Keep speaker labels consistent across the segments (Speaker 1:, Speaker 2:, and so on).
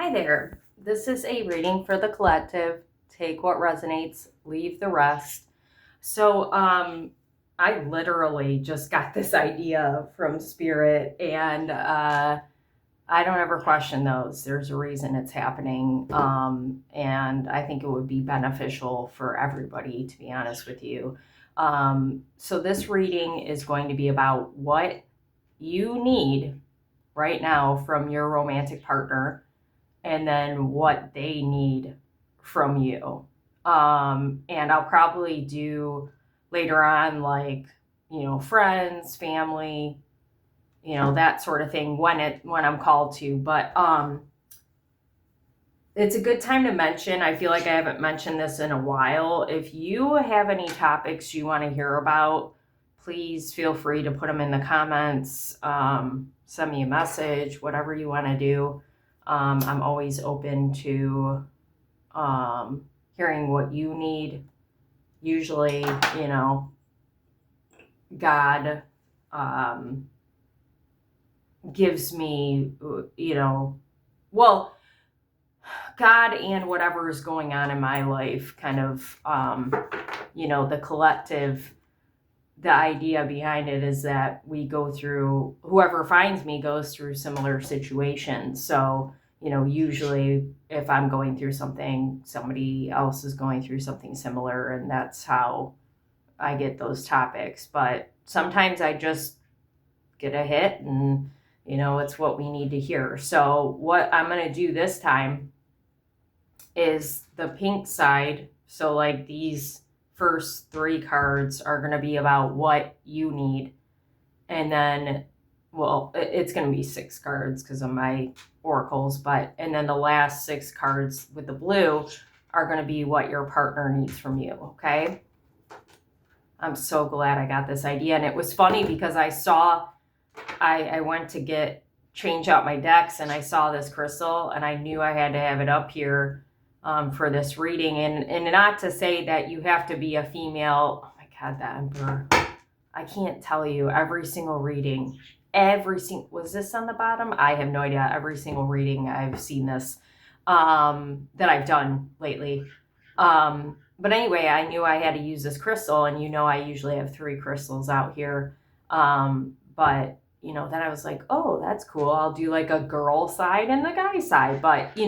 Speaker 1: Hi there. This is a reading for the collective. Take what resonates, leave the rest. I literally just got this idea from Spirit, and I don't ever question those. There's a reason it's happening, and I think it would be beneficial for everybody, to be honest with you. So this reading is going to be about what you need right now from your romantic partner and then what they need from you. And I'll probably do later on, like, friends, family, that sort of thing when I'm called to. But it's a good time to mention. I feel like I haven't mentioned this in a while. If you have any topics you want to hear about, please feel free to put them in the comments. Send me a message, whatever you want to do. I'm always open to hearing what you need. Usually, God gives me, God and whatever is going on in my life, kind of, the collective. The idea behind it is that we go through, whoever finds me goes through similar situations. So, usually if I'm going through something, somebody else is going through something similar, and that's how I get those topics. But sometimes I just get a hit, and, it's what we need to hear. So what I'm going to do this time is the pink side. So like these first 3 cards are going to be about what you need. And then, it's going to be 6 cards because of my oracles. And then the last 6 cards with the blue are going to be what your partner needs from you. Okay. I'm so glad I got this idea. And it was funny because I went to change out my decks, and I saw this crystal, and I knew I had to have it up here for this reading. And not to say that you have to be a female. Oh my God, that Emperor. I can't tell you every single reading. Was this on the bottom? I have no idea. Every single reading I've seen this that I've done lately. But anyway, I knew I had to use this crystal, and I usually have 3 crystals out here. But then I was like, oh, that's cool. I'll do like a girl side and the guy side. But,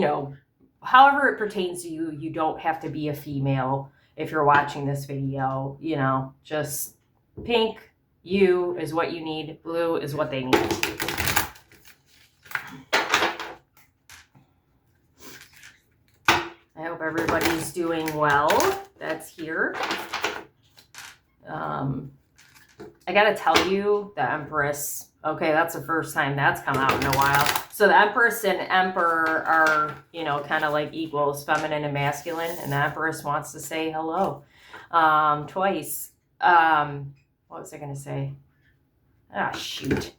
Speaker 1: however it pertains to you, you don't have to be a female if you're watching this video. Just pink, you is what you need. Blue is what they need. I hope everybody's doing well. That's here. I gotta tell you, the Empress, okay, that's the first time that's come out in a while. So the Empress and Emperor are, kind of like equals, feminine and masculine, and the Empress wants to say hello twice. What was I gonna say? Shoot.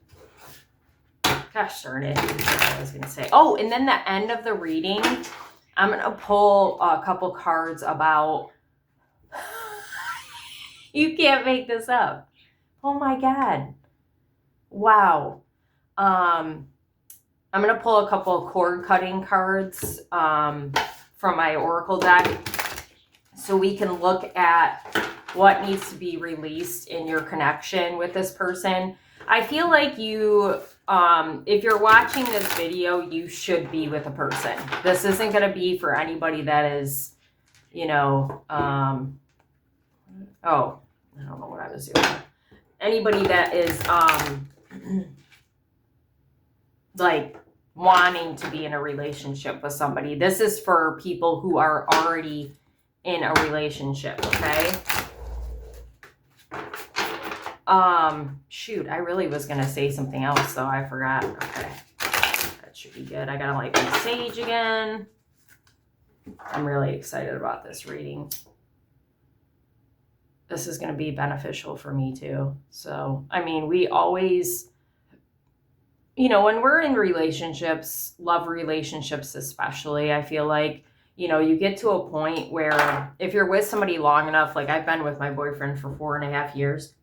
Speaker 1: Gosh darn it. I was gonna say. Oh, and then the end of the reading, I'm gonna pull a couple cards about. You can't make this up. Oh my God. Wow. I'm going to pull a couple of cord cutting cards from my oracle deck so we can look at what needs to be released in your connection with this person. I feel like you, if you're watching this video, you should be with a person. This isn't going to be for anybody that is, oh, I don't know what I was doing. Anybody that is like wanting to be in a relationship with somebody. This is for people who are already in a relationship, okay? Shoot, I really was gonna say something else, so I forgot. Okay, that should be good. I gotta light my sage again. I'm really excited about this reading. This is going to be beneficial for me too. So, I mean, we always, when we're in relationships, love relationships especially, I feel like, you get to a point where if you're with somebody long enough, like I've been with my boyfriend for 4.5 years,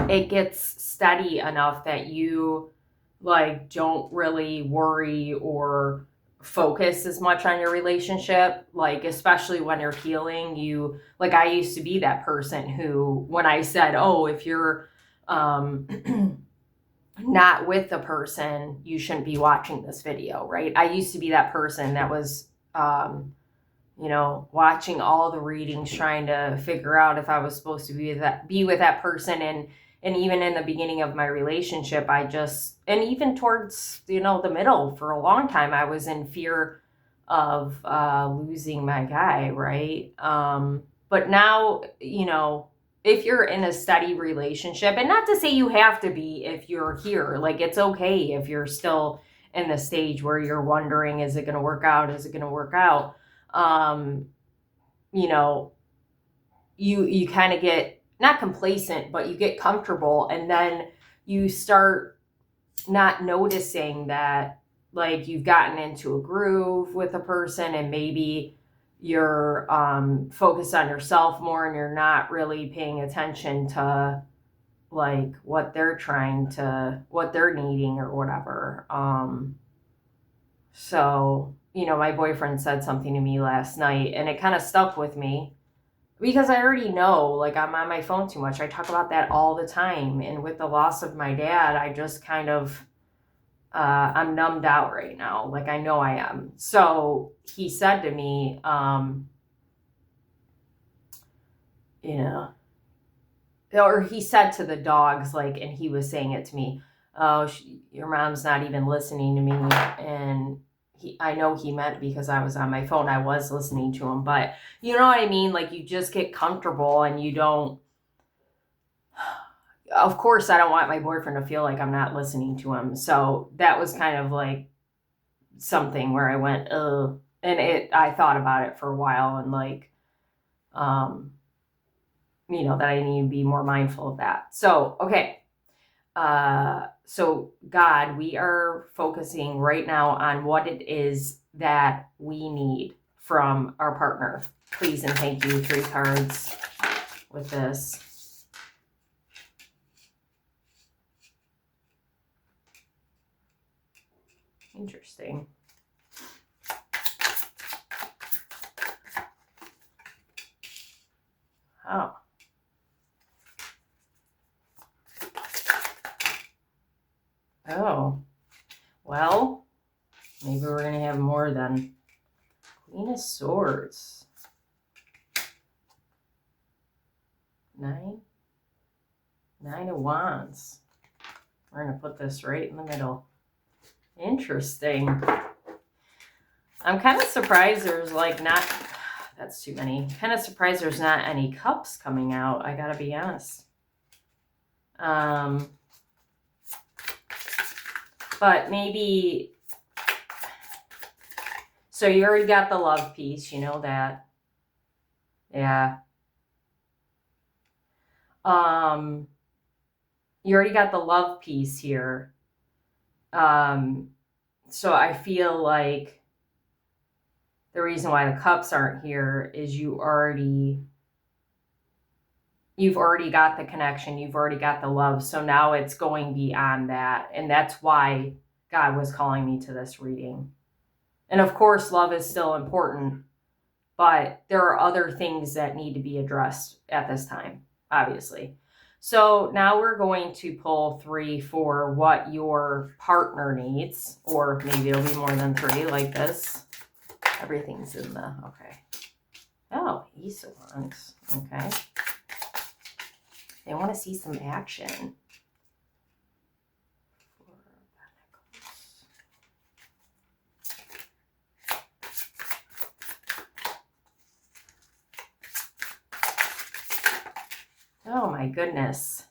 Speaker 1: it gets steady enough that you like don't really worry or focus as much on your relationship, like especially when you're healing. You like, I used to be that person who, when I said, oh, if you're not with the person, you shouldn't be watching this video, right? I used to be that person that was watching all the readings, trying to figure out if I was supposed to be with that person. And even in the beginning of my relationship, and even towards, the middle, for a long time, I was in fear of losing my guy, right? But now, if you're in a steady relationship, and not to say you have to be if you're here, like it's okay if you're still in the stage where you're wondering, is it going to work out? Is it going to work out? um you kind of get not complacent, but you get comfortable, and then you start not noticing that, like, you've gotten into a groove with a person, and maybe you're focused on yourself more, and you're not really paying attention to like what they're needing or whatever. So, my boyfriend said something to me last night, and it kind of stuck with me because I already know, like, I'm on my phone too much. I talk about that all the time. And with the loss of my dad, I just kind of, I'm numbed out right now. Like, I know I am. So he said to me, you know, or he said to the dogs, like, and he was saying it to me, oh, your mom's not even listening to me. And I know he meant because I was on my phone, I was listening to him, but you know what I mean? Like, you just get comfortable and you don't, of course, I don't want my boyfriend to feel like I'm not listening to him. So that was kind of like something where I went, ugh. And I thought about it for a while, and like, um, that I need to be more mindful of that. So, okay. So God, we are focusing right now on what it is that we need from our partner. Please and thank you. 3 cards with this. Interesting. Oh. Oh. Well, maybe we're going to have more than Queen of Swords. 9 of Wands. We're going to put this right in the middle. Interesting. I'm kind of surprised there's like not, that's too many. Kind of surprised there's not any cups coming out. I gotta be honest. But maybe, so you already got the love piece, you know that. Yeah. You already got the love piece here. So I feel like the reason why the cups aren't here is you've already got the connection, you've already got the love. So now it's going beyond that. And that's why God was calling me to this reading. And of course, love is still important, but there are other things that need to be addressed at this time, obviously. So now we're going to pull 3 for what your partner needs, or maybe it'll be more than 3 like this. Everything's in the, okay. Oh, Ace of Wands, okay. They want to see some action. Oh my goodness.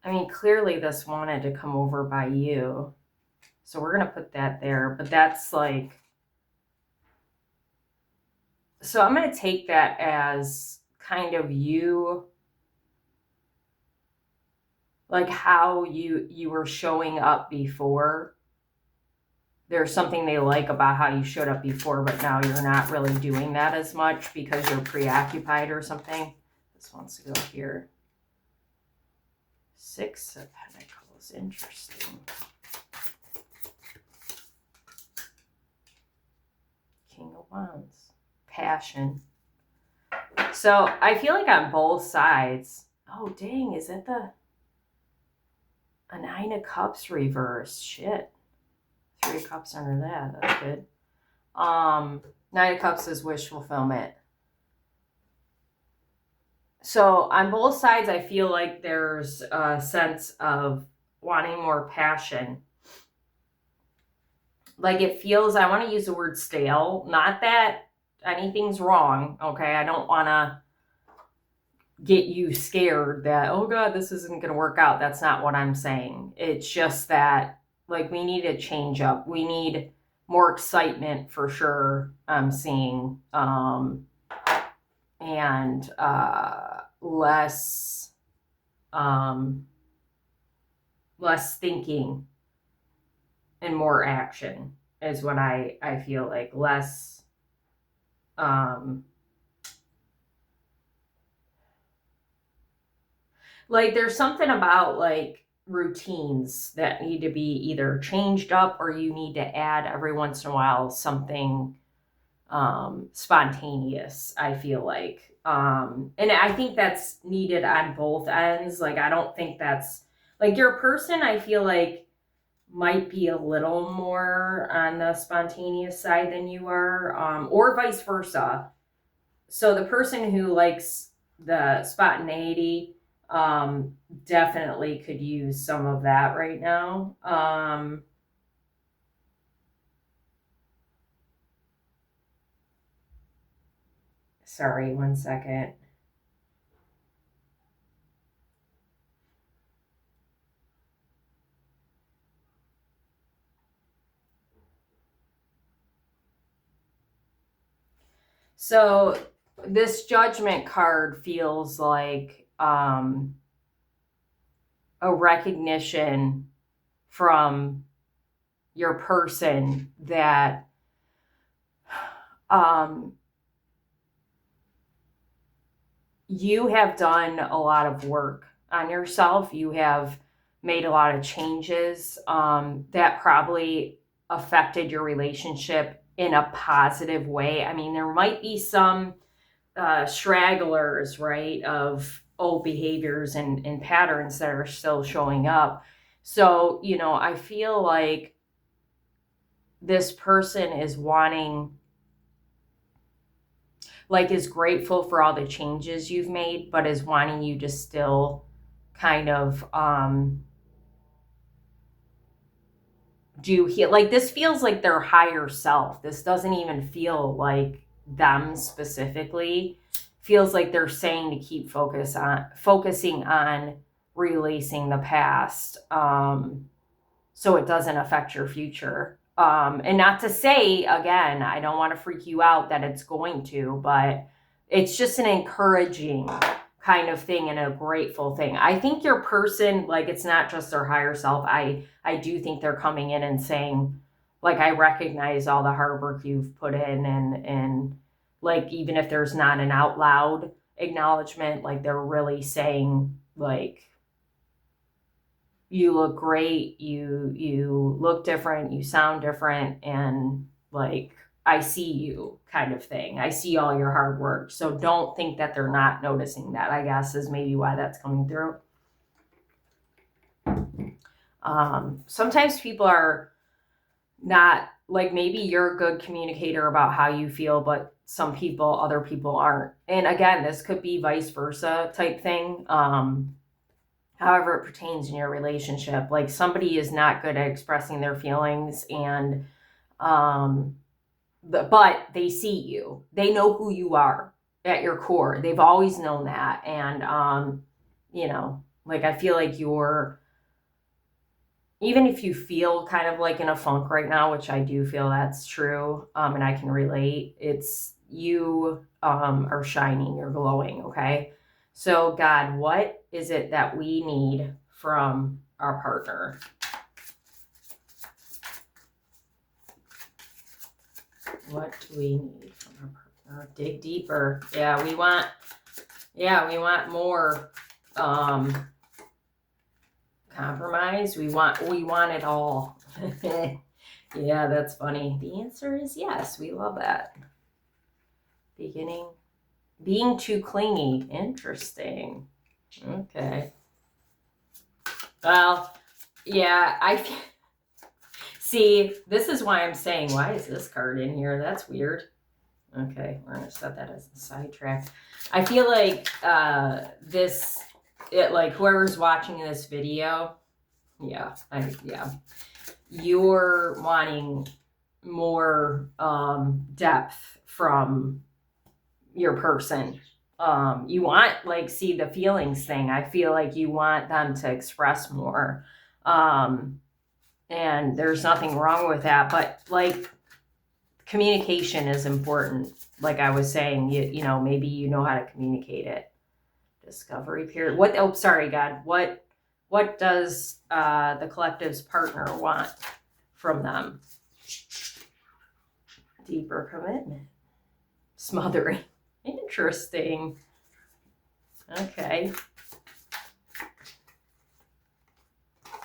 Speaker 1: I mean, clearly this wanted to come over by you. So we're going to put that there. But that's like, so I'm going to take that as kind of you, like how you were showing up before there's something they like about how you showed up before, but now you're not really doing that as much because you're preoccupied or something. This wants to go here. 6 of Pentacles. Interesting. King of Wands. Passion. So I feel like on both sides. Oh, dang. Is it a 9 of Cups reversed? Shit. 3 of Cups under that. That's good. 9 of Cups is wish fulfillment. So on both sides, I feel like there's a sense of wanting more passion. Like it feels, I want to use the word stale. Not that anything's wrong, okay? I don't want to get you scared that, oh God, this isn't going to work out. That's not what I'm saying. It's just that, like, we need a change up. We need more excitement for sure, I'm seeing. And less thinking and more action is what I feel like. Less like there's something about like routines that need to be either changed up or you need to add every once in a while something spontaneous, I feel like. And I think that's needed on both ends. Like, I don't think that's like your person, I feel like might be a little more on the spontaneous side than you are, or vice versa. So the person who likes the spontaneity, definitely could use some of that right now. Sorry, one second. So this Judgment card feels like a recognition from your person that you have done a lot of work on yourself. You have made a lot of changes that probably affected your relationship in a positive way. I mean, there might be some stragglers, right, of old behaviors and patterns that are still showing up. So, you know, I feel like this person is wanting, like, is grateful for all the changes you've made, but is wanting you to still kind of do heal. Like, this feels like their higher self. This doesn't even feel like them specifically. Feels like they're saying to keep focusing on releasing the past, so it doesn't affect your future. And not to say, again, I don't want to freak you out that it's going to, but it's just an encouraging kind of thing and a grateful thing. I think your person, like, it's not just their higher self. I do think they're coming in and saying, like, I recognize all the hard work you've put in, and like, even if there's not an out loud acknowledgement, like, they're really saying, like, you look great, you look different, you sound different, and like, I see you, kind of thing. I see all your hard work. So don't think that they're not noticing that, I guess, is maybe why that's coming through. Sometimes people are not, like, maybe you're a good communicator about how you feel, but some people, other people aren't. And again, this could be vice versa type thing. However it pertains in your relationship, like, somebody is not good at expressing their feelings, and but they see you. They know who you are at your core. They've always known that. And you know, like, I feel like you're, even if you feel kind of like in a funk right now, which I do feel that's true, and I can relate, it's you are shining, you're glowing, okay? So, God, what is it that we need from our partner? What do we need from our partner? Dig deeper. Yeah, we want more compromise. We want it all. Yeah, that's funny. The answer is yes. We love that. Being too clingy. Interesting. Okay. Well, yeah, see, this is why I'm saying, why is this card in here? That's weird. Okay, we're going to set that as a sidetrack. I feel like like whoever's watching this video, you're wanting more depth from your person. You want, like, see the feelings thing. I feel like you want them to express more. And there's nothing wrong with that, but like communication is important. Like I was saying, you know, maybe you know how to communicate it. Discovery period. Sorry, God. What does the collective's partner want from them? Deeper commitment. Smothering. Interesting. Okay.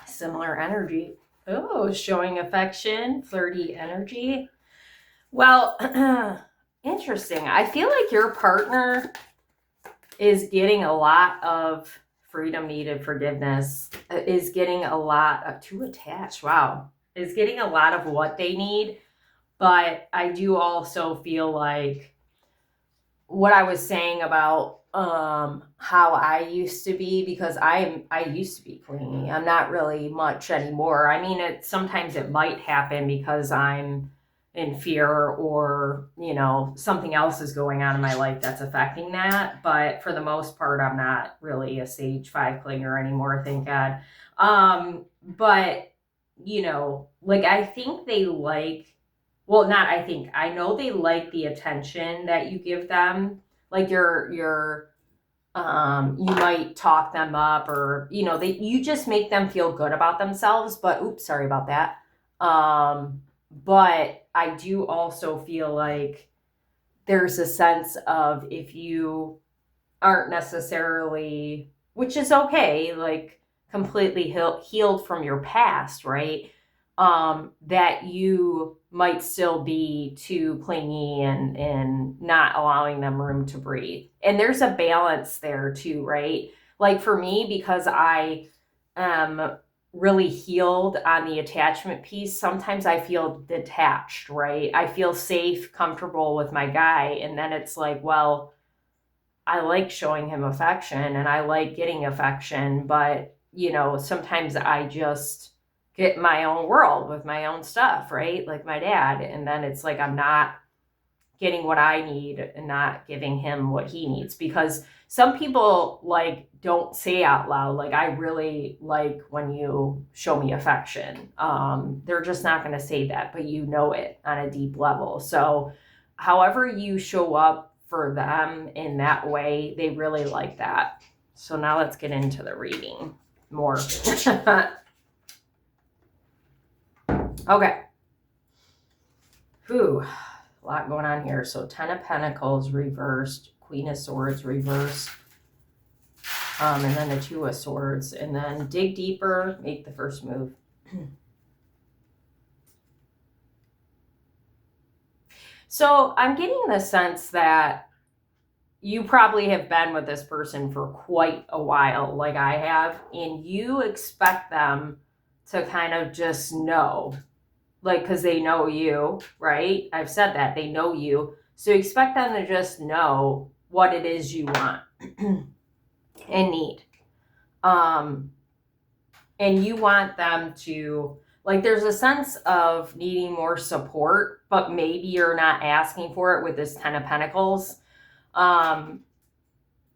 Speaker 1: Similar energy. Oh, showing affection, flirty energy. Well, interesting. I feel like your partner is getting a lot of freedom needed, forgiveness, is getting a lot of too attached. Wow. Is getting a lot of what they need. But I do also feel like what I was saying about how I used to be, because I used to be clingy. I'm not really much anymore. I mean, sometimes it might happen because I'm in fear, or, you know, something else is going on in my life that's affecting that. But for the most part, I'm not really a stage 5 clinger anymore, thank God. But, you know, like, I think they like, well, not I think, I know they like the attention that you give them. Like you might talk them up, or, you know, you just make them feel good about themselves. But oops, sorry about that. But I do also feel like there's a sense of, if you aren't necessarily, which is okay, like completely healed from your past, right? That you might still be too clingy and not allowing them room to breathe. And there's a balance there too, right? Like for me, because I am really healed on the attachment piece, sometimes I feel detached, right? I feel safe, comfortable with my guy. And then it's like, well, I like showing him affection and I like getting affection, but, you know, sometimes I just get my own world with my own stuff, right? Like my dad. And then it's like I'm not getting what I need and not giving him what he needs, because some people like don't say out loud, like, I really like when you show me affection. They're just not going to say that, but you know it on a deep level. So however you show up for them in that way, they really like that. So now let's get into the reading more. Okay. Whew. A lot going on here. So 10 of Pentacles reversed, Queen of Swords reversed, and then the 2 of Swords, and then dig deeper, make the first move. So I'm getting the sense that you probably have been with this person for quite a while, like I have, and you expect them to kind of just know, like, because they know you, right? I've said that, they know you. So you expect them to just know what it is you want and need. And you want them to, like, there's a sense of needing more support, but maybe you're not asking for it with this 10 of Pentacles. And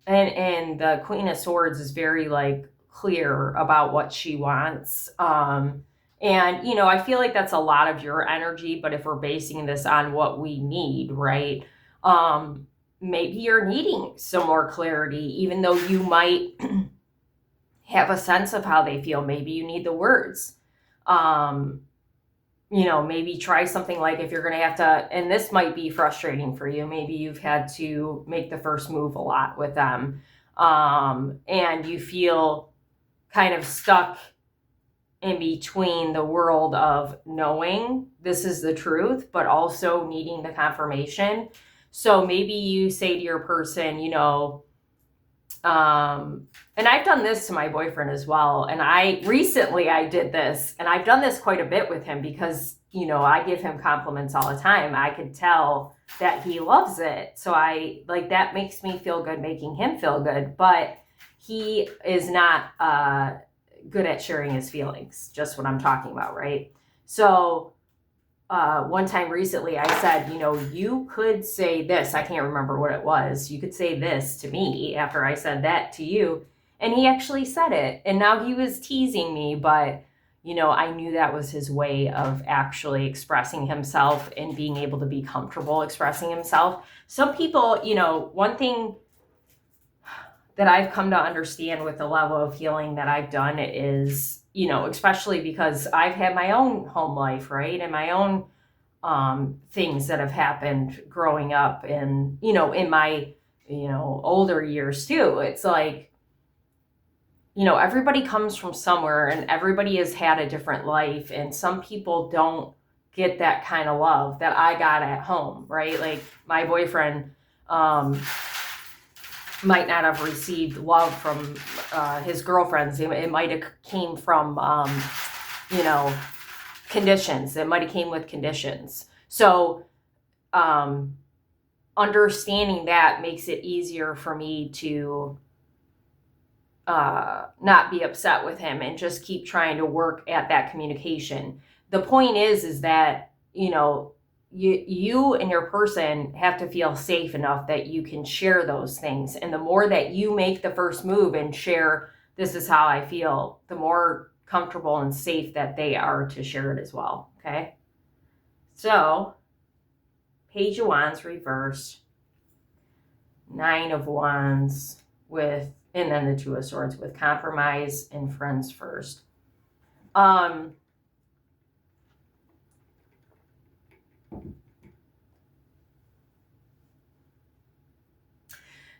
Speaker 1: the Queen of Swords is very, like, clear about what she wants. And, you know, I feel like that's a lot of your energy, but if we're basing this on what we need, right? Maybe you're needing some more clarity, even though you might have a sense of how they feel. Maybe you need the words. maybe try something like if you're going to have to, and this might be frustrating for you, maybe you've had to make the first move a lot with them, and you feel kind of stuck in between the world of knowing this is the truth, but also needing the confirmation. So maybe you say to your person, and I've done this to my boyfriend as well. And recently I did this, and I've done this quite a bit with him because, I give him compliments all the time. I could tell that he loves it. So that makes me feel good, making him feel good, but he is not, good at sharing his feelings, just what I'm talking about, right? So one time recently I said, you could say this. I can't remember what it was. You could say this to me after I said that to you. And he actually said it. And now he was teasing me, but, I knew that was his way of actually expressing himself and being able to be comfortable expressing himself. Some people, one thing that I've come to understand with the level of healing that I've done is, especially because I've had my own home life, right? And my own things that have happened growing up and, in my, older years too. It's like, everybody comes from somewhere and everybody has had a different life. And some people don't get that kind of love that I got at home, right? Like my boyfriend, might not have received love from his girlfriends. It might have came from, conditions. It might have came with conditions. So understanding that makes it easier for me to not be upset with him and just keep trying to work at that communication. The point is that, you and your person have to feel safe enough that you can share those things. And the more that you make the first move and share, this is how I feel, the more comfortable and safe that they are to share it as well. Okay. So Page of Wands reversed, 9 of Wands and then the 2 of Swords with compromise and friends first.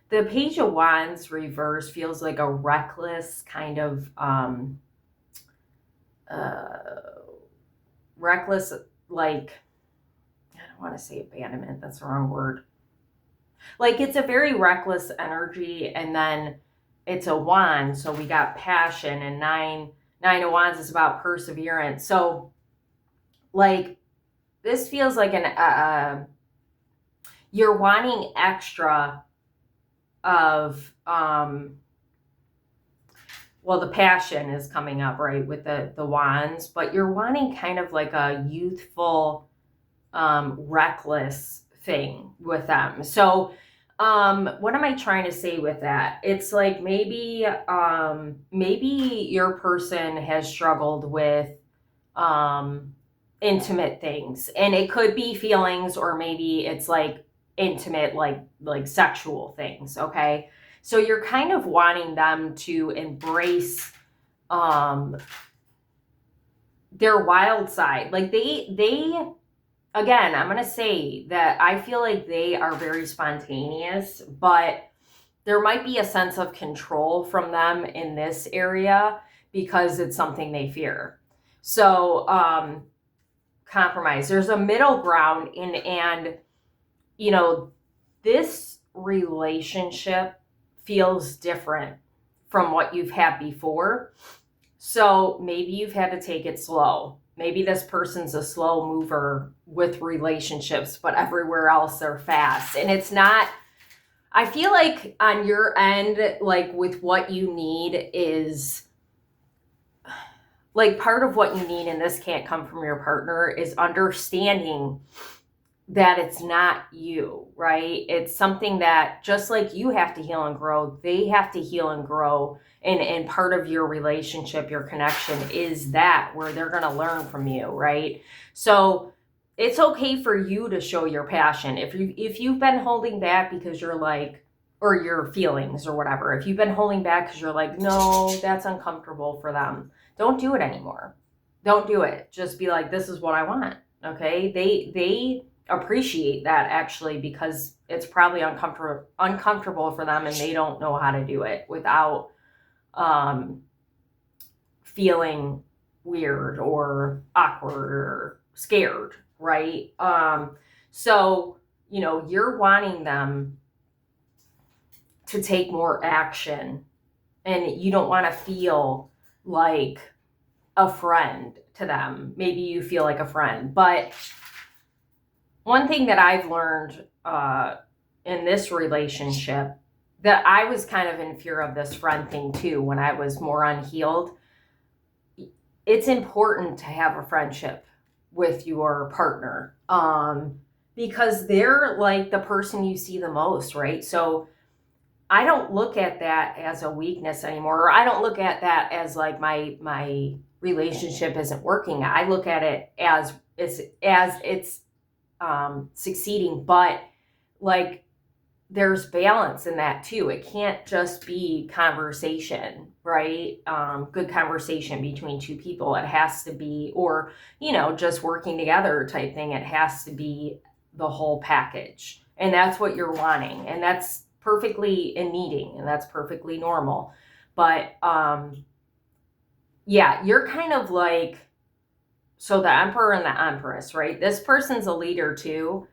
Speaker 1: The Page of Wands reverse feels like a reckless kind of, reckless, like, I don't want to say abandonment, that's the wrong word. Like it's a very reckless energy, and then it's a wand, so we got passion, and nine of Wands is about perseverance. So like this feels like you're wanting extra of the passion is coming up, right, with the wands, but you're wanting kind of like a youthful reckless thing with them. So what am I trying to say with that? It's like maybe your person has struggled with intimate things, and it could be feelings, or maybe it's like intimate, like sexual things. Okay. So you're kind of wanting them to embrace their wild side. Like they again, I'm going to say that I feel like they are very spontaneous, but there might be a sense of control from them in this area because it's something they fear. So compromise. There's a middle ground and this relationship feels different from what you've had before. So maybe you've had to take it slow. Maybe this person's a slow mover with relationships, but everywhere else they're fast. And it's not, I feel like on your end, like with what you need is, like part of what you need, and this can't come from your partner, is understanding that it's not you, right? It's something that just like you have to heal and grow, they have to heal and grow. And part of your relationship, your connection is that where they're going to learn from you, right? So it's okay for you to show your passion. If you've been holding back because you're like, or your feelings or whatever, if you've been holding back because you're like, no, that's uncomfortable for them, don't do it anymore. Don't do it. Just be like, this is what I want. Okay. They appreciate that actually, because it's probably uncomfortable for them and they don't know how to do it without um, feeling weird or awkward or scared, right? So, you're wanting them to take more action, and you don't want to feel like a friend to them. Maybe you feel like a friend, but one thing that I've learned in this relationship, that I was kind of in fear of this friend thing too when I was more unhealed. It's important to have a friendship with your partner, because they're like the person you see the most, right? So I don't look at that as a weakness anymore, or I don't look at that as like my relationship isn't working. I look at it as it's succeeding, but like there's balance in that too. It can't just be conversation, right? Good conversation between two people. It has to be, or, just working together type thing. It has to be the whole package. And that's what you're wanting. And that's perfectly in needing, and that's perfectly normal. But yeah, you're kind of like, so the emperor and the empress, right? This person's a leader too,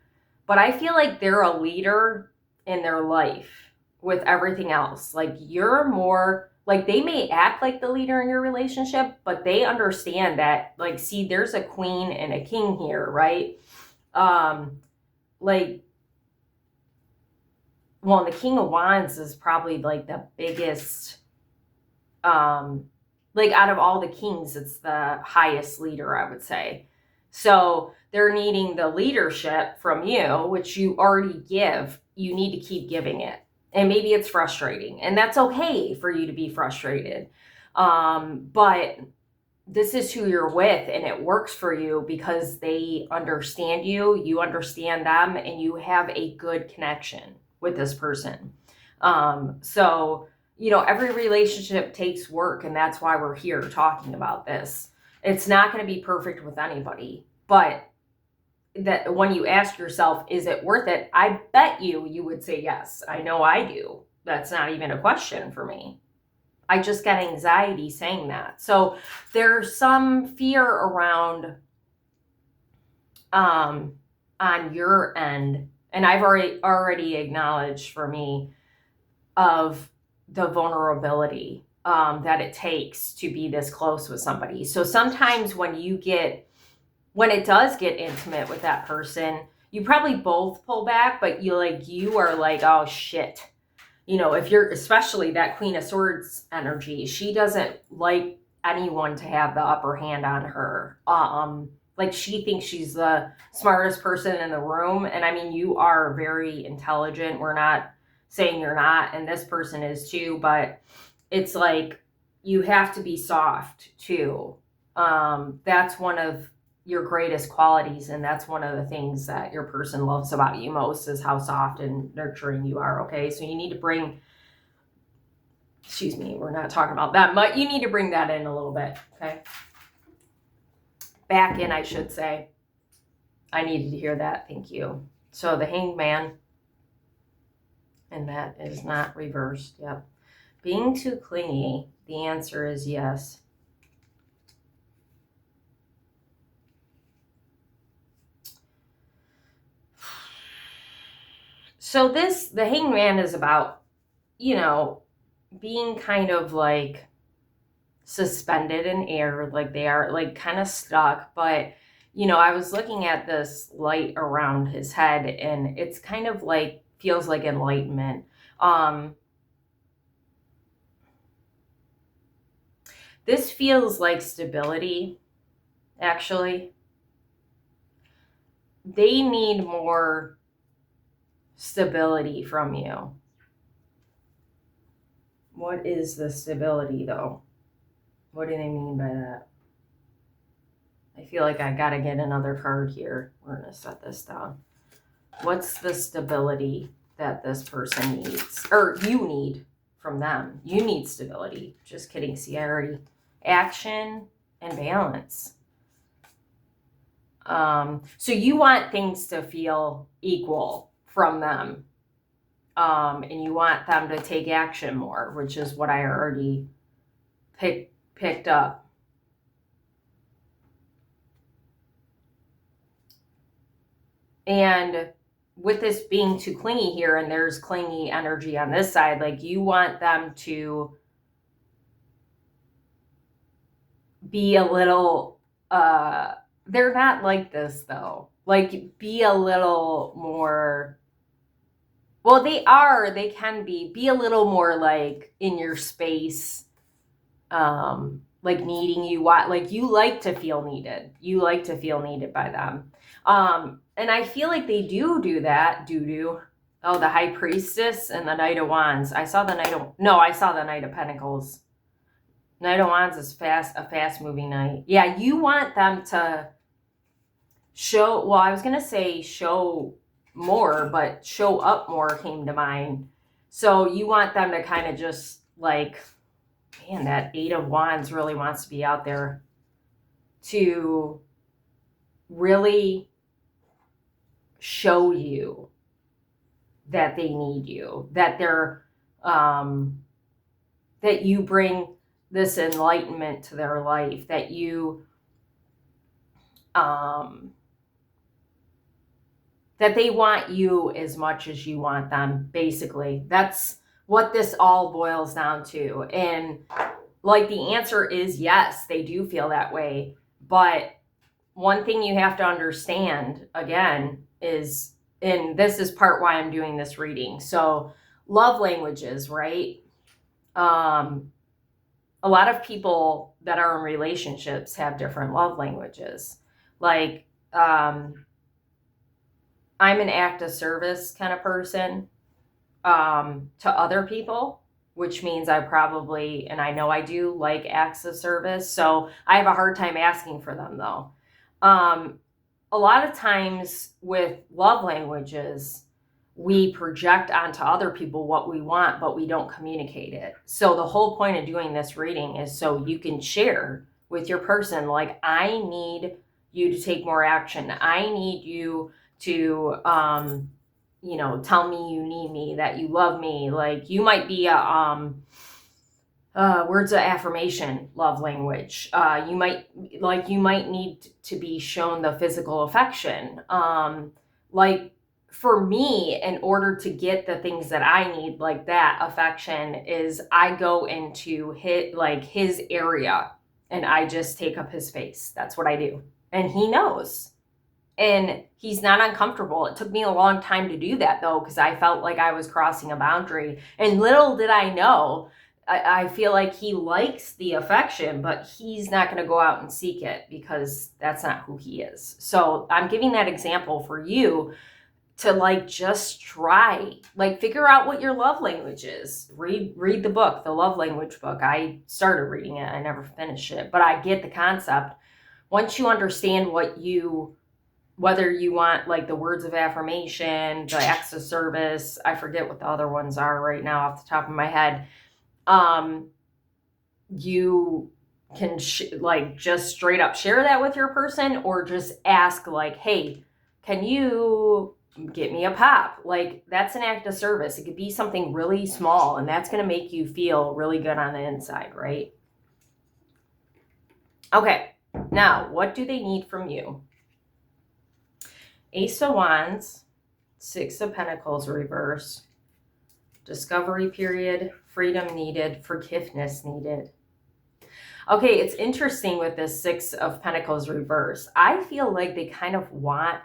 Speaker 1: but I feel like they're a leader in their life with everything else. Like you're more like, they may act like the leader in your relationship, but they understand that, like, see, there's a queen and a king here, right? Like, well, the King of Wands is probably like the biggest, like out of all the kings, it's the highest leader, I would say. So they're needing the leadership from you, which you already give. You need to keep giving it. And maybe it's frustrating, and that's okay for you to be frustrated. But this is who you're with, and it works for you because they understand you, you understand them, and you have a good connection with this person. So, every relationship takes work, and that's why we're here talking about this. It's not going to be perfect with anybody, but that when you ask yourself, is it worth it? I bet you would say yes. I know I do. That's not even a question for me. I just get anxiety saying that. So there's some fear around on your end, and I've already acknowledged for me of the vulnerability that it takes to be this close with somebody. So sometimes when it does get intimate with that person, you probably both pull back, but you are like, oh shit. If you're, especially that Queen of Swords energy, she doesn't like anyone to have the upper hand on her. Like she thinks she's the smartest person in the room. And I mean, you are very intelligent. We're not saying you're not, and this person is too, but it's like you have to be soft too. That's one of your greatest qualities, and that's one of the things that your person loves about you most, is how soft and nurturing you are. Okay, so you need to bring, excuse me, we're not talking about that, but you need to bring that in a little bit. Okay, back in, I should say. I needed to hear that. Thank you. So the Hanged Man, and that is not reversed. Yep. Being too clingy, the answer is yes. So the Hanged Man is about, being kind of like suspended in air, like they are like kind of stuck. But, I was looking at this light around his head, and it's kind of like, feels like enlightenment. This feels like stability, actually. They need more stability from you. What is the stability, though? What do they mean by that? I feel like I gotta get another card here. We're gonna set this down. What's the stability that this person needs? Or you need from them? You need stability. Just kidding. See, I already. Action and balance. So you want things to feel equal from them. And you want them to take action more, which is what I already picked up. And with this being too clingy here, and there's clingy energy on this side, like you want them to be a little, they're not like this though. Like be a little more, well, they can be a little more like in your space, like needing you, like you like to feel needed. You like to feel needed by them. And I feel like they do that, Oh, the High Priestess and the Knight of Wands. I saw the Knight of Pentacles. Knight of Wands is a fast moving knight. Yeah, you want them to show, well, I was going to say show more, but show up more came to mind. So you want them to kind of just like, man, that Eight of Wands really wants to be out there to really show you that they need you, that they're, that you bring this enlightenment to their life, that you, that they want you as much as you want them, basically. That's what this all boils down to. And like the answer is yes, they do feel that way. But one thing you have to understand, again, is, and this is part why I'm doing this reading. So love languages, right? A lot of people that are in relationships have different love languages. Like, I'm an act of service kind of person, to other people, which means I probably, and I know I do, like acts of service. So I have a hard time asking for them though. A lot of times with love languages, we project onto other people what we want, but we don't communicate it. So the whole point of doing this reading is so you can share with your person, like, I need you to take more action. I need you to, tell me you need me, that you love me. Like you might be a, words of affirmation love language. You might need to be shown the physical affection. Like for me, in order to get the things that I need, like that affection, is I go into his area and I just take up his face. That's what I do. And he knows. And he's not uncomfortable. It took me a long time to do that though, because I felt like I was crossing a boundary. And little did I know, I feel like he likes the affection, but he's not going to go out and seek it because that's not who he is. So I'm giving that example for you to like just try, like figure out what your love language is. Read the book, the love language book. I started reading it. I never finished it, but I get the concept. Once you understand whether you want like the words of affirmation, the acts of service, I forget what the other ones are right now off the top of my head. You can just straight up share that with your person, or just ask like, hey, can you get me a pop? Like that's an act of service. It could be something really small, and that's going to make you feel really good on the inside, right? Okay, now what do they need from you? Ace of Wands, Six of Pentacles reverse, discovery period, freedom needed, forgiveness needed. Okay, it's interesting with this Six of Pentacles reverse. I feel like they kind of want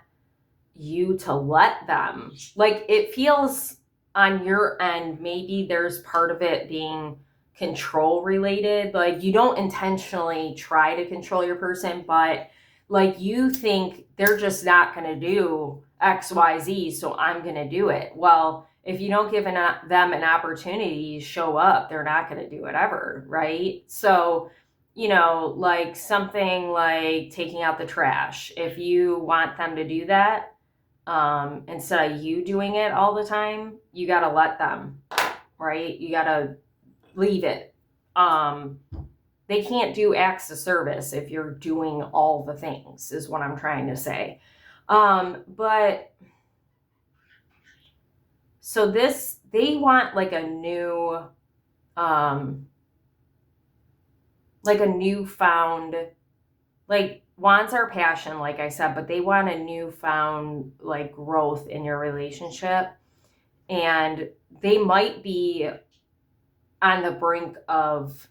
Speaker 1: you to let them. Like it feels on your end, maybe there's part of it being control related. Like you don't intentionally try to control your person, but like you think they're just not going to do X, Y, Z, so I'm going to do it. Well, if you don't give them an opportunity to show up, they're not going to do it ever, right? So, like something like taking out the trash. If you want them to do that, instead of you doing it all the time, you got to let them, right? You got to leave it. They can't do acts of service if you're doing all the things, is what I'm trying to say. But so they want like a newfound, like, wands are passion, like I said, but they want a newfound like growth in your relationship. And they might be on the brink of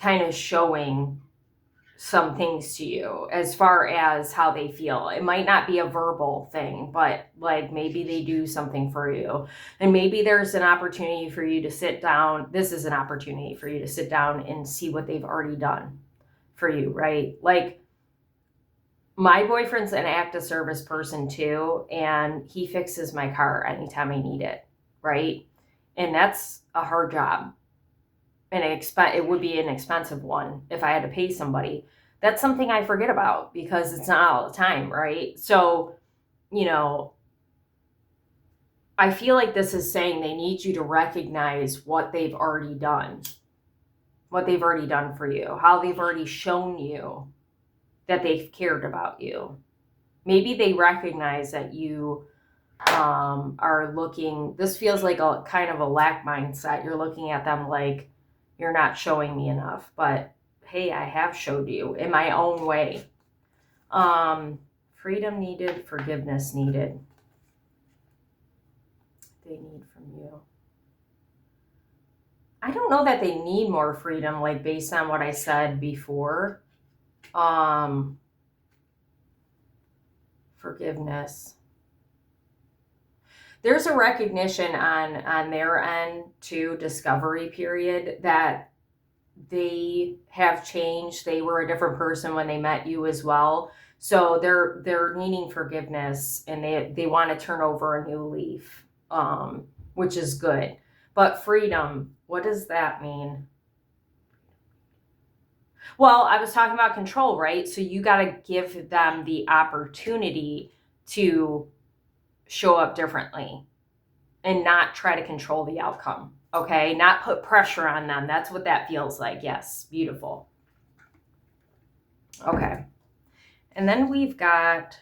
Speaker 1: kind of showing some things to you as far as how they feel. It might not be a verbal thing, but like maybe they do something for you. And maybe there's an opportunity for you to sit down. This is an opportunity for you to sit down and see what they've already done for you, right? Like, my boyfriend's an active service person too, and he fixes my car anytime I need it, right? And that's a hard job. And it would be an expensive one if I had to pay somebody. That's something I forget about because it's not all the time, right? So, I feel like this is saying they need you to recognize what they've already done for you, how they've already shown you that they've cared about you. Maybe they recognize that you are looking, this feels like a kind of a lack mindset. You're looking at them like, you're not showing me enough, but hey, I have showed you in my own way. Freedom needed, forgiveness needed. They need from you. I don't know that they need more freedom, like based on what I said before. Forgiveness. There's a recognition on their end too, discovery period, that they have changed. They were a different person when they met you as well. So they're needing forgiveness, and they want to turn over a new leaf, which is good. But freedom, what does that mean? Well, I was talking about control, right? So you got to give them the opportunity to show up differently and not try to control the outcome. Okay, not put pressure on them. That's what that feels like. Yes, beautiful. Okay. And then we've got,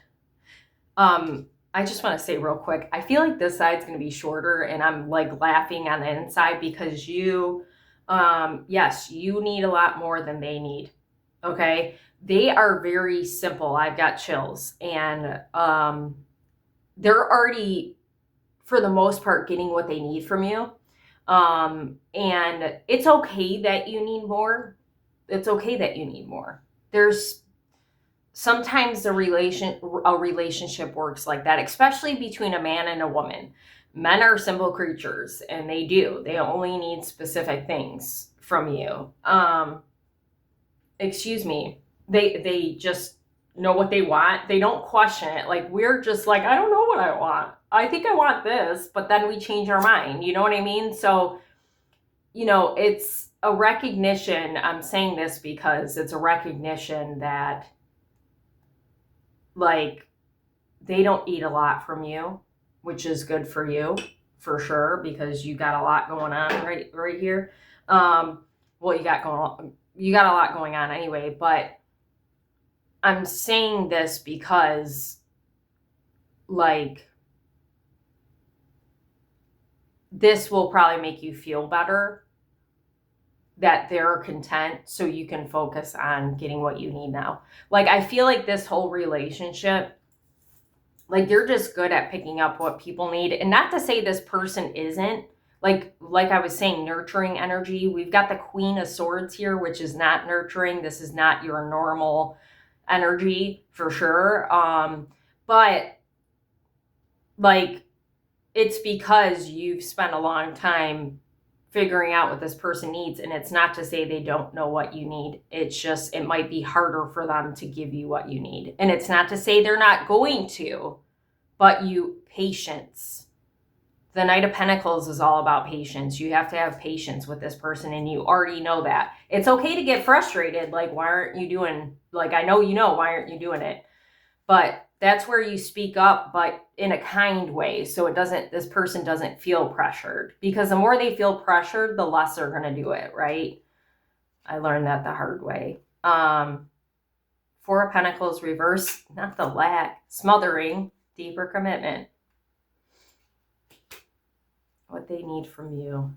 Speaker 1: I just want to say real quick, I feel like this side's going to be shorter, and I'm like laughing on the inside because yes, you need a lot more than they need. Okay. They are very simple. I've got chills, and they're already, for the most part, getting what they need from you. And it's okay that you need more. It's okay that you need more. There's sometimes a relationship works like that, especially between a man and a woman. Men are simple creatures, and they only need specific things from you. They just know what they want. They don't question it. Like, we're just like, I don't know what I want. I think I want this, but then we change our mind. You know what I mean? So, it's a recognition. I'm saying this because it's a recognition that, like, they don't need a lot from you, which is good for you, for sure, because you got a lot going on right here. Well, you got a lot going on anyway, but I'm saying this because, like, this will probably make you feel better that they're content, so you can focus on getting what you need now. Like, I feel like this whole relationship, like, you're just good at picking up what people need. And not to say this person isn't, like I was saying, nurturing energy. We've got the Queen of Swords here, which is not nurturing. This is not your normal energy, for sure. But, like, it's because you've spent a long time figuring out what this person needs. And it's not to say they don't know what you need. It's just, it might be harder for them to give you what you need. And it's not to say they're not going to, but patience. The Knight of Pentacles is all about patience. You have to have patience with this person, and you already know that. It's okay to get frustrated. Like, why aren't you doing, like, I know why aren't you doing it? But that's where you speak up, but in a kind way. So this person doesn't feel pressured, because the more they feel pressured, the less they're going to do it, right? I learned that the hard way. Four of Pentacles reverse, not the lack, smothering, deeper commitment. What they need from you.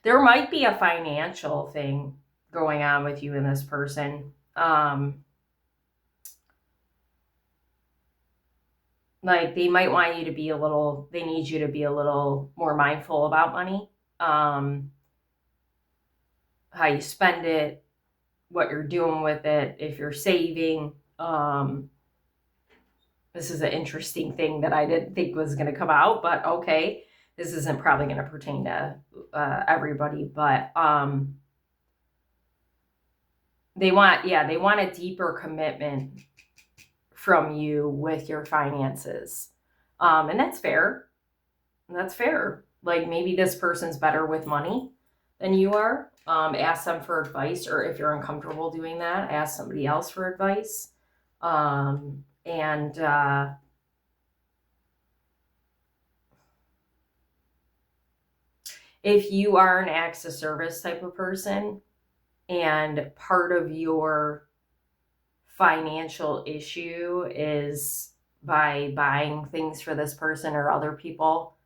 Speaker 1: There might be a financial thing going on with you and this person. Like they might want you to be they need you to be a little more mindful about money. How you spend it, what you're doing with it, if you're saving. This is an interesting thing that I didn't think was going to come out, but okay. This isn't probably going to pertain to everybody, but they want a deeper commitment from you with your finances. And that's fair. That's fair. Like maybe this person's better with money than you are. Ask them for advice, or if you're uncomfortable doing that, ask somebody else for advice. If you are an acts of service type of person and part of your financial issue is by buying things for this person or other people,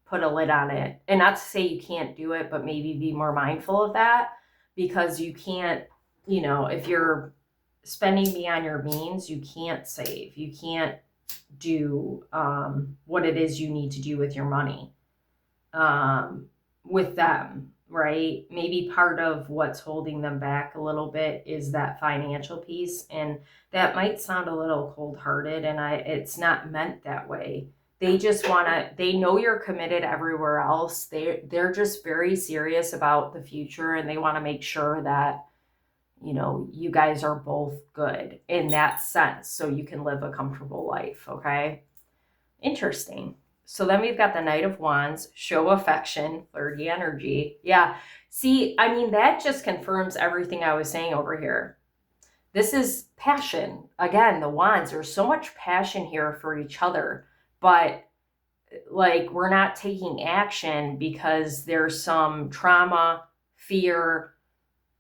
Speaker 1: put a lid on it. And not to say you can't do it, but maybe be more mindful of that, because you can't, if you're spending beyond your means, you can't save. You can't do what it is you need to do with your money. With them, right? Maybe part of what's holding them back a little bit is that financial piece, and that might sound a little cold-hearted, and it's not meant that way. They just they know you're committed everywhere else. They're just very serious about the future, and they want to make sure that you guys are both good in that sense, so you can live a comfortable life. Okay, interesting. So then we've got the Knight of Wands, show affection, flirty energy. Yeah. See, I mean, that just confirms everything I was saying over here. This is passion. Again, the Wands, there's so much passion here for each other, but like we're not taking action because there's some trauma, fear,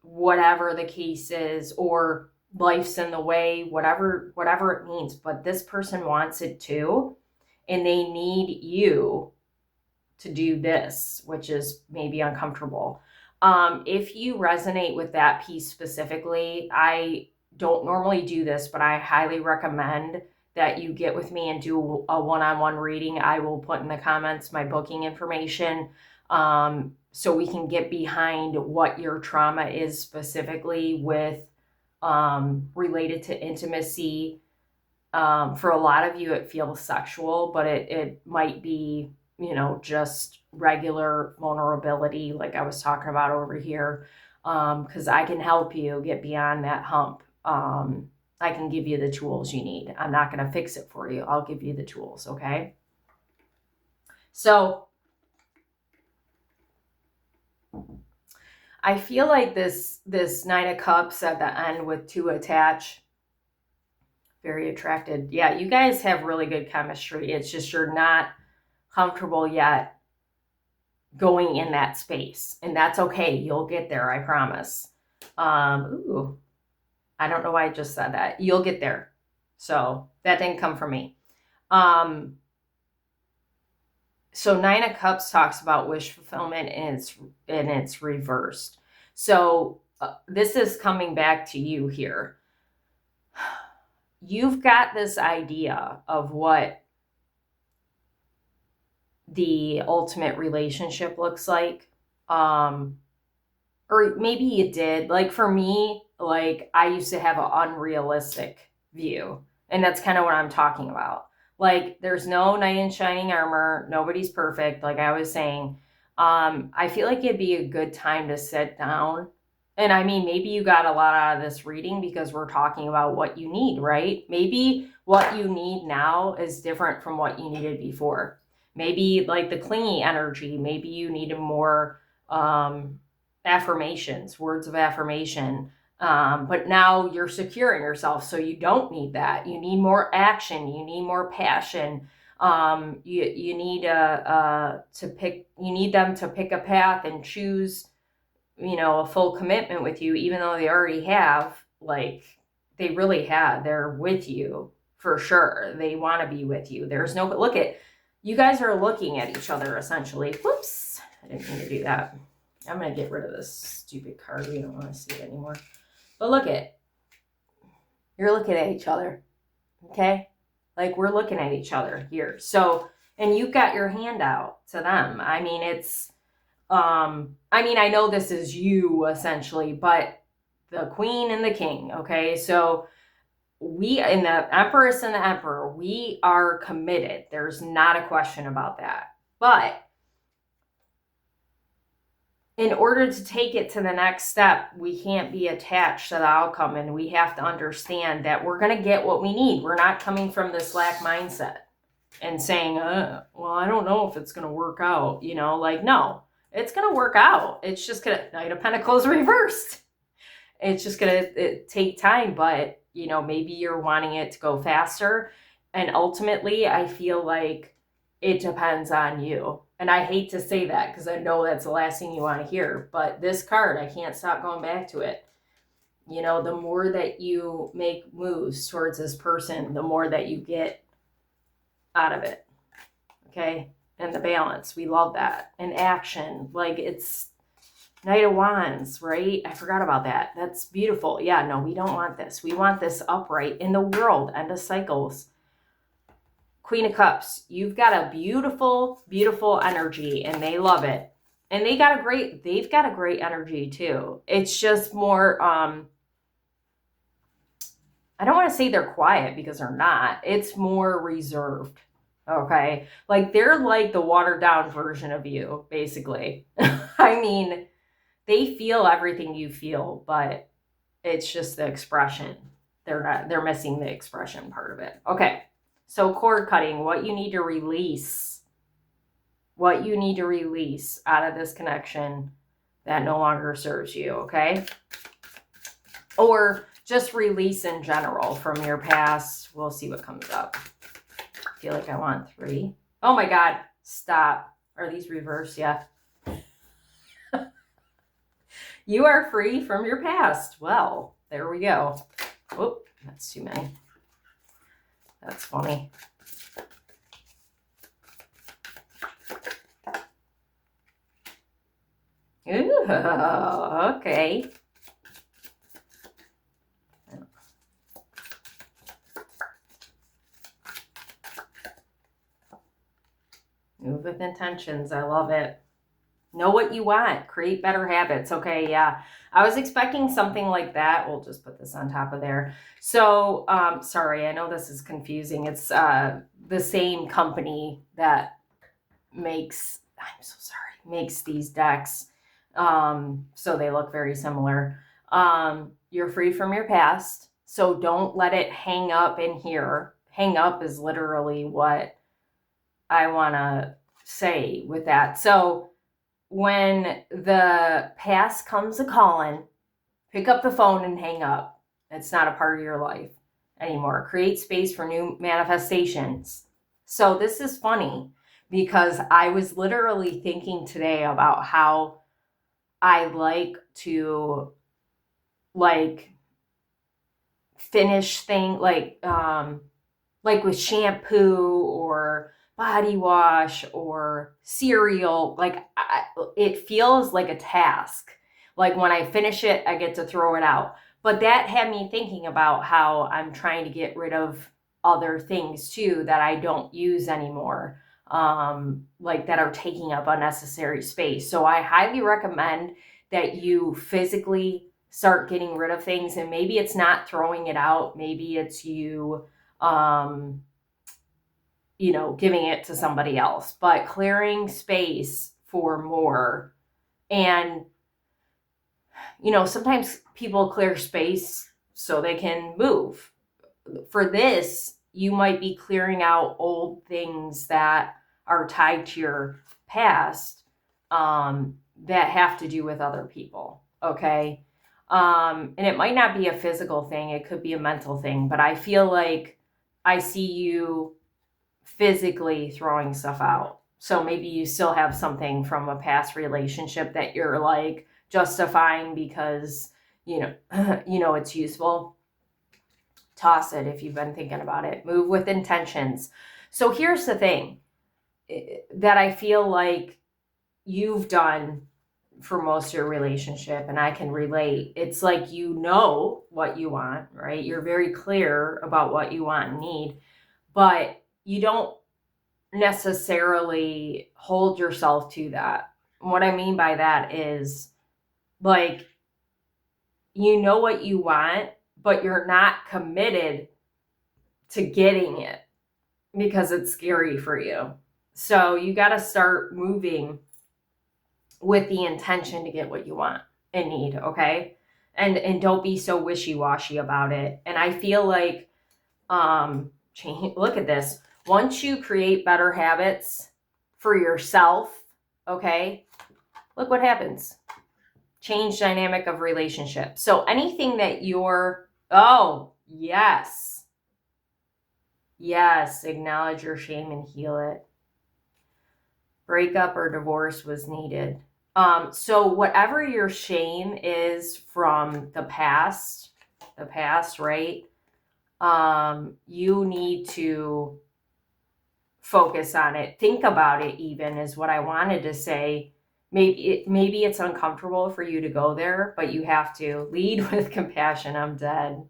Speaker 1: whatever the case is, or life's in the way, whatever it means. But this person wants it too. And they need you to do this, which is maybe uncomfortable. If you resonate with that piece specifically, I don't normally do this, but I highly recommend that you get with me and do a one-on-one reading. I will put in the comments my booking information, so we can get behind what your trauma is specifically with related to intimacy. For a lot of you, it feels sexual, but it might be, just regular vulnerability, like I was talking about over here, because I can help you get beyond that hump. I can give you the tools you need. I'm not going to fix it for you. I'll give you the tools, okay? So I feel like this Nine of Cups at the end with two attached, very attracted. Yeah, you guys have really good chemistry. It's just you're not comfortable yet going in that space. And that's okay. You'll get there, I promise. Ooh, I don't know why I just said that. You'll get there. So that didn't come from me. So Nine of Cups talks about wish fulfillment, and it's reversed. So this is coming back to you here. You've got this idea of what the ultimate relationship looks like. Or maybe you did. Like for me, like I used to have an unrealistic view. And that's kind of what I'm talking about. Like there's no knight in shining armor. Nobody's perfect. Like I was saying, I feel like it'd be a good time to sit down. And I mean, maybe you got a lot out of this reading because we're talking about what you need, right? Maybe what you need now is different from what you needed before. Maybe like the clingy energy, maybe you needed more affirmations, words of affirmation. But now you're secure in yourself, so you don't need that. You need more action. You need more passion. You need them to pick a path and choose a full commitment with you, even though they already have, like, they really have, they're with you for sure. They want to be with you. There's no, look at, you guys are looking at each other essentially. Whoops, I didn't mean to do that. I'm going to get rid of this stupid card. We don't want to see it anymore. But look at, you're looking at each other. Okay? Like, we're looking at each other here. So, and you've got your hand out to them. I mean, it's, I know this is you essentially, but the queen and the king, okay? So we, in the Empress and the Emperor, we are committed. There's not a question about that. But in order to take it to the next step, we can't be attached to the outcome, and we have to understand that we're going to get what we need. We're not coming from this lack mindset and saying, well, I don't know if it's going to work out, no, it's going to work out. It's just going to, Knight of Pentacles reversed. It's just going to take time, but, maybe you're wanting it to go faster. And ultimately, I feel like it depends on you. And I hate to say that because I know that's the last thing you want to hear. But this card, I can't stop going back to it. The more that you make moves towards this person, the more that you get out of it. Okay? And the balance. We love that. And action. Like, it's Knight of Wands, right? I forgot about that. That's beautiful. Yeah, no, we don't want this. We want this upright in the world. End of cycles. Queen of Cups. You've got a beautiful, beautiful energy, and they love it. And they've got a great energy too. It's just more, I don't want to say they're quiet because they're not. It's more reserved. Okay? Like, they're like the watered down version of you, basically. I mean, they feel everything you feel, but it's just the expression. They're missing the expression part of it. Okay. So cord cutting, what you need to release out of this connection that no longer serves you, okay? Or just release in general from your past. We'll see what comes up. I feel like I want 3. Oh my God, stop. Are these reversed? Yeah. You are free from your past. Well, there we go. Oh, that's too many. That's funny. Ooh, okay. Move with intentions. I love it. Know what you want. Create better habits. Okay, yeah. I was expecting something like that. We'll just put this on top of there. So, sorry, I know this is confusing. It's the same company that makes these decks. So they look very similar. You're free from your past. So don't let it hang up in here. Hang up is literally what I want to say with that. So when the past comes a calling, pick up the phone and hang up. It's not a part of your life anymore. Create space for new manifestations. So this is funny because I was literally thinking today about how I like to finish things like with shampoo or body wash or cereal. It feels like a task. Like, when I finish it, I get to throw it out. But that had me thinking about how I'm trying to get rid of other things too that I don't use anymore, that are taking up unnecessary space. So I highly recommend that you physically start getting rid of things. And maybe it's not throwing it out. Maybe it's you, giving it to somebody else, but clearing space for more. And, sometimes people clear space so they can move. For this, you might be clearing out old things that are tied to your past, that have to do with other people. Okay. And it might not be a physical thing. It could be a mental thing, but I feel like I see you physically throwing stuff out. So maybe you still have something from a past relationship that you're justifying because, it's useful. Toss it if you've been thinking about it. Move with intentions. So here's the thing that I feel like you've done for most of your relationship, and I can relate. It's like you know what you want, right? You're very clear about what you want and need, but you don't necessarily hold yourself to that. What I mean by that is, like, you know what you want, but you're not committed to getting it because it's scary for you. So you got to start moving with the intention to get what you want and need, okay? And don't be so wishy-washy about it. And I feel like look at this. Once you create better habits for yourself, okay? Look what happens. Change dynamic of relationship. So anything that yes, acknowledge your shame and heal it. Breakup or divorce was needed. So whatever your shame is from the past, right? You need to focus on it. Think about it, even, is what I wanted to say. Maybe it's uncomfortable for you to go there, but you have to lead with compassion. I'm dead.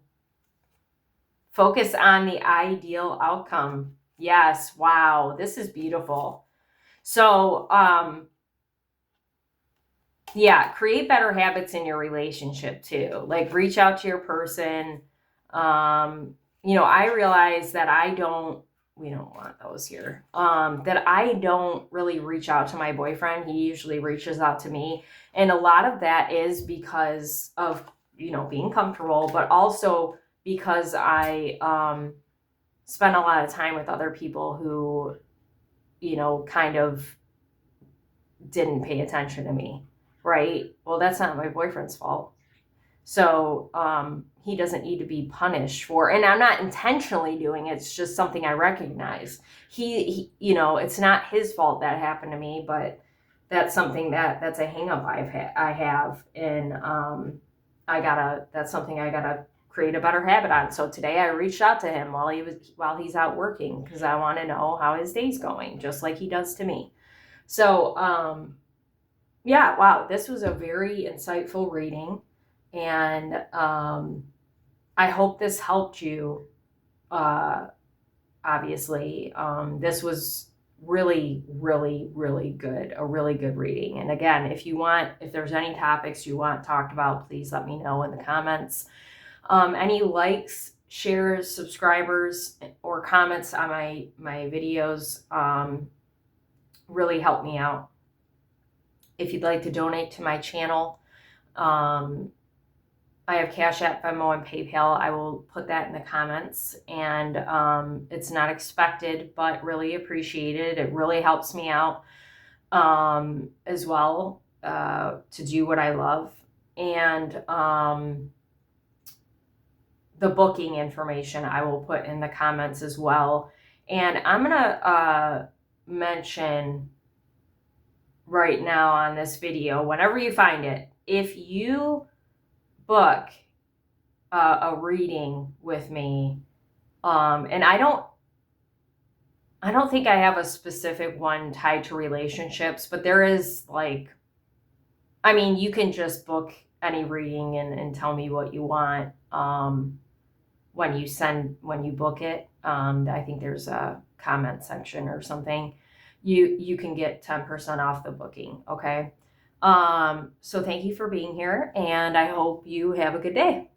Speaker 1: Focus on the ideal outcome. Yes. Wow. This is beautiful. So, create better habits in your relationship too. Like, reach out to your person. I realize that we don't want those here. That I don't really reach out to my boyfriend. He usually reaches out to me. And a lot of that is because of, being comfortable, but also because I spend a lot of time with other people who, kind of didn't pay attention to me. Right? Well, that's not my boyfriend's fault. So he doesn't need to be punished for, and I'm not intentionally doing it. It's just something I recognize. He it's not his fault that happened to me, but that's something that's a hang up I have. And that's something I gotta create a better habit on. So today I reached out to him while he's out working, because I want to know how his day's going, just like he does to me. So, wow, this was a very insightful reading, and I hope this helped you. Obviously, this was really, really, really good, a really good reading. And again, if there's any topics you want talked about, please let me know in the comments. Any likes, shares, subscribers, or comments on my videos really help me out. If you'd like to donate to my channel, I have CashApp, Venmo, and PayPal. I will put that in the comments. And it's not expected, but really appreciated. It really helps me out as well to do what I love. And the booking information I will put in the comments as well. And I'm going to mention right now on this video, whenever you find it, if you book a reading with me, and I don't think I have a specific one tied to relationships, but there is, you can just book any reading and tell me what you want when you book it. I think there's a comment section or something. You can get 10% off the booking, okay? So thank you for being here, and I hope you have a good day.